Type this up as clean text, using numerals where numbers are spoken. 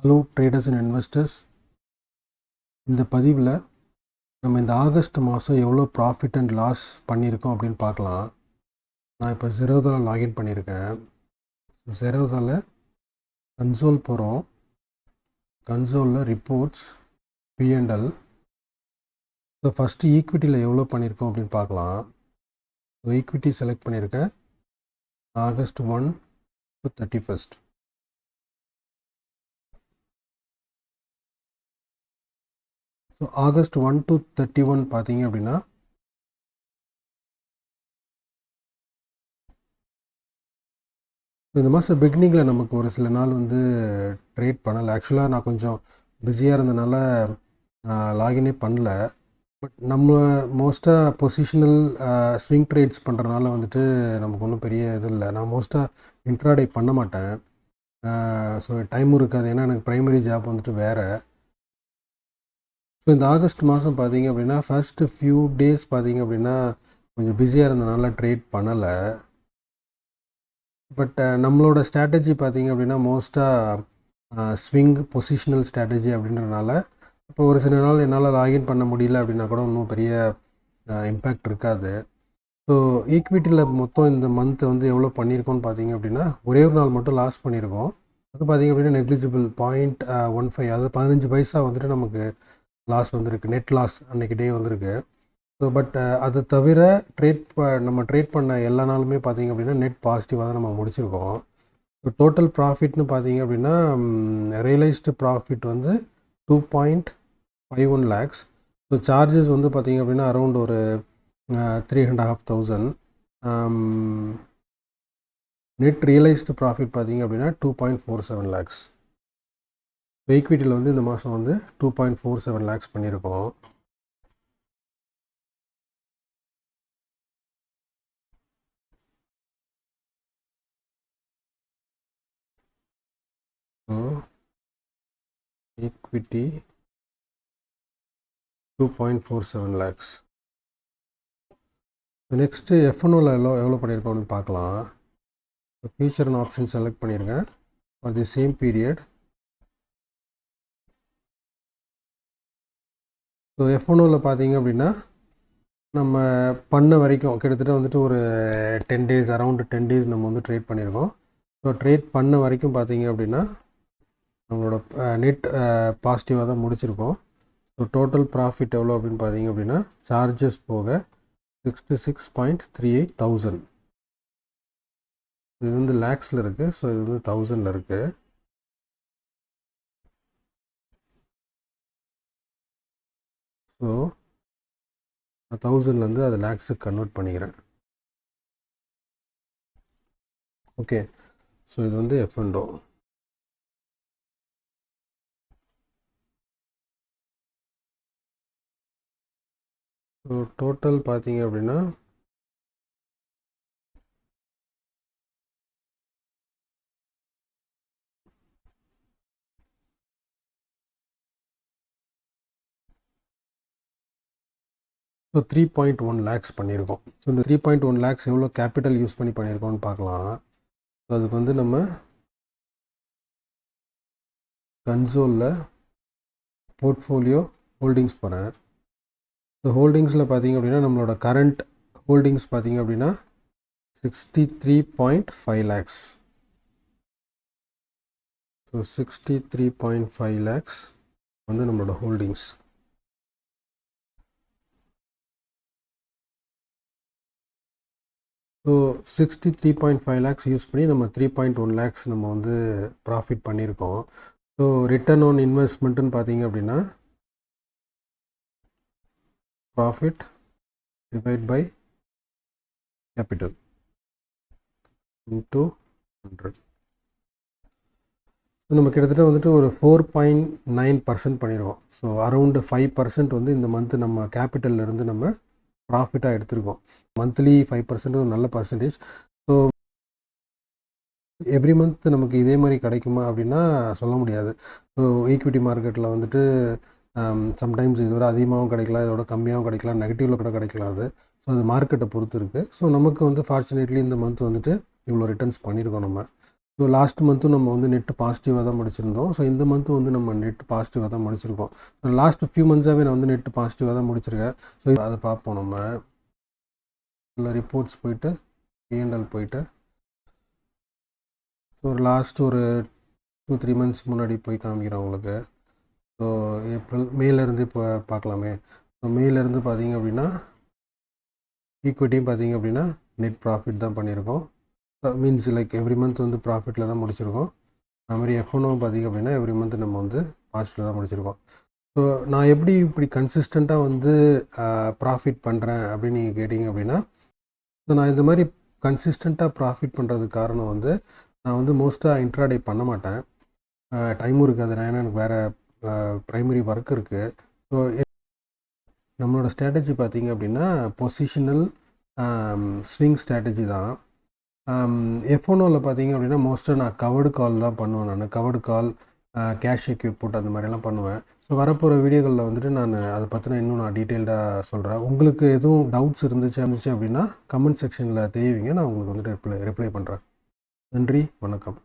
Hello traders and investors. இந்த பதிவில் நம்ம இந்த ஆகஸ்ட் மாதம் எவ்வளோ ப்ராஃபிட் அண்ட் லாஸ் பண்ணியிருக்கோம் அப்படின்னு பார்க்கலாம். நான் இப்போ ஜெரோதாவில் லாகின் பண்ணியிருக்கேன். ஜெரோதாவில் கன்சோல் போகிறோம். கன்சோலில் ரிப்போர்ட்ஸ், P&L. ஸோ ஃபஸ்ட்டு ஈக்விட்டியில் எவ்வளோ பண்ணியிருக்கோம் அப்படின்னு பார்க்கலாம். ஸோ ஈக்விட்டி செலக்ட் பண்ணியிருக்கேன். August 1 to 31. So August 1 to 31 பார்த்தீங்க அப்படின்னா இந்த மாதம் பிகினிங்கில் நமக்கு ஒரு சில நாள் ட்ரேட் பண்ணலை. ஆக்சுவலாக நான் கொஞ்சம் பிஸியாக இருந்தனால லாகினே பண்ணல. பட் நம்ம மோஸ்ட்டாக பொசிஷனல் ஸ்விங் ட்ரேட்ஸ் பண்ணுறதுனால நமக்கு ஒன்றும் பெரிய இது இல்லை. நான் மோஸ்ட்டாக இன்ட்ராடே பண்ண மாட்டேன். ஸோ டைமும் இருக்காது, ஏன்னா எனக்கு ப்ரைமரி ஜாப் வேறு. ஸோ இந்த ஆகஸ்ட் மாதம் பார்த்தீங்க அப்படின்னா ஃபஸ்ட்டு ஃபியூ டேஸ் பார்த்தீங்க அப்படின்னா கொஞ்சம் பிஸியாக இருந்தனால ட்ரேட் பண்ணலை. பட் நம்மளோட ஸ்ட்ராட்டஜி பார்த்தீங்க அப்படின்னா மோஸ்ட்டாக ஸ்விங் பொசிஷனல் ஸ்ட்ராட்டஜி அப்படின்றனால இப்போ ஒரு சில நாள் என்னால் லாகின் பண்ண முடியல அப்படின்னா கூட ஒன்றும் பெரிய இம்பேக்ட் இருக்காது. ஸோ ஈக்விட்டியில் மொத்தம் இந்த மந்த் எவ்வளோ பண்ணியிருக்கோன்னு பார்த்தீங்க அப்படின்னா ஒரே ஒரு நாள் மட்டும் லாஸ் பண்ணியிருக்கோம். அது பார்த்தீங்க அப்படின்னா நெக்லிஜிபிள் 0.15, அதாவது 15 பைசா நமக்கு லாஸ் நெட் லாஸ் அன்றைக்கி டே ஸோ பட் அதை தவிர நம்ம ட்ரேட் பண்ண எல்லா நாளுமே பார்த்திங்க அப்படின்னா நெட் பாசிட்டிவாக தான் நம்ம முடிச்சிருக்கோம். ஸோ டோட்டல் ப்ராஃபிட்னு பார்த்திங்க அப்படின்னா realised profit 2.51 lakhs. So charges பார்த்திங்க அப்படின்னா அரௌண்ட் ஒரு 3,500. நெட் ரியலைஸ்டு ப்ராஃபிட் பார்த்திங்க அப்படின்னா 2.47 lakhs. ஈக்விட்டியில் இந்த மாதம் 2.47 lakhs பண்ணியிருக்கோம். Equity 2.47 lakhs. நெக்ஸ்ட்டு F1ஓவில் எவ்வளோ பண்ணியிருக்கோம்னு பார்க்கலாம். ஃபியூச்சர் அண்ட் ஆப்ஷன் செலக்ட் பண்ணியிருக்கேன் for the same period. So F1ஓவில் பார்த்தீங்க அப்படின்னா நம்ம பண்ண வரைக்கும் கிட்டத்தட்ட ஒரு 10 days, அரவுண்டு 10 days நம்ம ட்ரேட் பண்ணியிருக்கோம். ஸோ ட்ரேட் பண்ண வரைக்கும் பார்த்தீங்க அப்படின்னா நம்மளோட நெட் பாசிட்டிவாக தான் முடிச்சிருக்கோம். ஸோ டோட்டல் ப்ராஃபிட் எவ்வளோ அப்படின்னு பார்த்தீங்க அப்படின்னா சார்ஜஸ் போக 66.38 thousand. இது லேக்ஸில் இருக்குது. ஸோ இது 1000ல் இருக்குது. ஸோ 1000லேருந்து அது லேக்ஸுக்கு கன்வெர்ட் பண்ணிக்கிறேன். ஓகே, ஸோ இது F&O. ஸோ டோட்டல் பார்த்தீங்க அப்படின்னா ஸோ 3.1 lakhs பண்ணியிருக்கோம். ஸோ இந்த 3.1 lakhs எவ்வளோ கேபிட்டல் யூஸ் பண்ணியிருக்கோம்னு பார்க்கலாம். ஸோ அதுக்கு நம்ம கன்சோலில் போர்ட்ஃபோலியோ ஹோல்டிங்ஸ் போகிறேன். ஸோ ஹோல்டிங்ஸில் பார்த்தீங்க அப்படின்னா நம்மளோட கரண்ட் ஹோல்டிங்ஸ் பார்த்தீங்க அப்படின்னா 63.5 lakhs. ஸோ 63.5 lakhs நம்மளோட ஹோல்டிங்ஸ். ஸோ 63.5 lakhs யூஸ் பண்ணி நம்ம 3.1 lakhs நம்ம ப்ராஃபிட் பண்ணியிருக்கோம். ஸோ ரிட்டர்ன் ஆன் இன்வெஸ்ட்மெண்ட்டுன்னு பார்த்தீங்க அப்படின்னா profit divide by capital into 100. So நம்ம கிட்டத்தட்ட ஒரு 4.9% பண்ணியிருக்கோம். ஸோ அரௌண்டு 5% இந்த மந்த்து நம்ம கேபிட்டல்லேருந்து நம்ம ப்ராஃபிட்டாக எடுத்திருக்கோம். மந்த்லி 5% ஒரு நல்ல பர்சன்டேஜ். ஸோ எவ்ரி மந்த் நமக்கு இதே மாதிரி கிடைக்குமா அப்படின்னா சொல்ல முடியாது. ஸோ ஈக்விட்டி மார்க்கெட்டில் சம்டைம்ஸ் இதோட அதிகமாகவும் கிடைக்கலாம், இதோட கம்மியாகவும் கிடைக்கலாம், நெகட்டிவில் கூட கிடைக்கலாம். ஸோ அது மார்க்கெட்டை பொறுத்து இருக்குது. ஸோ நமக்கு ஃபார்ச்சுனேட்லி இந்த மந்த் இவ்வளோ ரிட்டர்ன்ஸ் பண்ணியிருக்கோம் நம்ம. ஸோ லாஸ்ட் மந்த்தும் நம்ம வந்து நெட்டு பாசிட்டிவாக தான் முடிச்சிருந்தோம். ஸோ இந்த மந்த்து வந்து நம்ம நெட் பாசிட்டிவாக தான் முடிச்சிருக்கோம். ஸோ லாஸ்ட் ஃபியூ மந்த்ஸாகவே நான் வந்து நெட்டு பாசிட்டிவாக தான் முடிச்சிருக்கேன். ஸோ அதை பார்ப்போம் நம்ம. இல்லை ரிப்போர்ட்ஸ் போயிட்டு P&L போயிட்டு ஸோ ஒரு லாஸ்ட் ஒரு 2-3 மந்த்ஸ் முன்னாடி போய் காமிக்கிறேன் உங்களுக்கு. ஸோ மேலேருந்து இப்போ பார்க்கலாமே. ஸோ மேலேருந்து பார்த்தீங்க அப்படின்னா ஈக்விட்டியும் பார்த்தீங்க அப்படின்னா நெட் ப்ராஃபிட் தான் பண்ணியிருக்கோம். மீன்ஸ் லைக் எவ்ரி மந்த் வந்து ப்ராஃபிட்டில் தான் முடிச்சிருக்கோம். அதுமாதிரி எஃப்ஓனும் பார்த்திங்க அப்படின்னா எவ்ரி மந்த் நம்ம வந்து பாசிட்டிவில் தான் முடிச்சிருக்கோம். ஸோ நான் எப்படி இப்படி கன்சிஸ்டண்ட்டாக வந்து ப்ராஃபிட் பண்ணுறேன் அப்படின்னு நீங்கள் கேட்டிங்க அப்படின்னா, ஸோ நான் இந்த மாதிரி கன்சிஸ்டண்ட்டாக ப்ராஃபிட் பண்ணுறதுக்கு காரணம் வந்து நான் வந்து மோஸ்ட்டாக இன்ட்ராடே பண்ண மாட்டேன். டைமும் இருக்காது. நான் ஏன்னா எனக்கு வேறு ப்ரைமரி ஒர்க் இருக்குது. ஸோ நம்மளோட ஸ்ட்ராட்டஜி பார்த்திங்க அப்படின்னா பொசிஷனல் ஸ்விங் ஸ்ட்ராட்டஜி தான். எஃப்ஓனோவில் பார்த்தீங்க அப்படின்னா மோஸ்ட்டாக நான் கவர்டு கால் தான் பண்ணுவேன். நான் கவர்டு கால், கேஷ் செக்யூர் புட் அந்த மாதிரிலாம் பண்ணுவேன். ஸோ வரப்போகிற வீடியோக்களில் வந்துட்டு நான் அதை பற்றின இன்னும் நான் டீட்டெயில்டாக சொல்கிறேன். உங்களுக்கு எதுவும் டவுட்ஸ் இருந்துச்சு அப்படின்னா கமெண்ட் செக்ஷனில் தெரிவிங்க. நான் உங்களுக்கு வந்துட்டு ரிப்ளை பண்ணுறேன். நன்றி, வணக்கம்.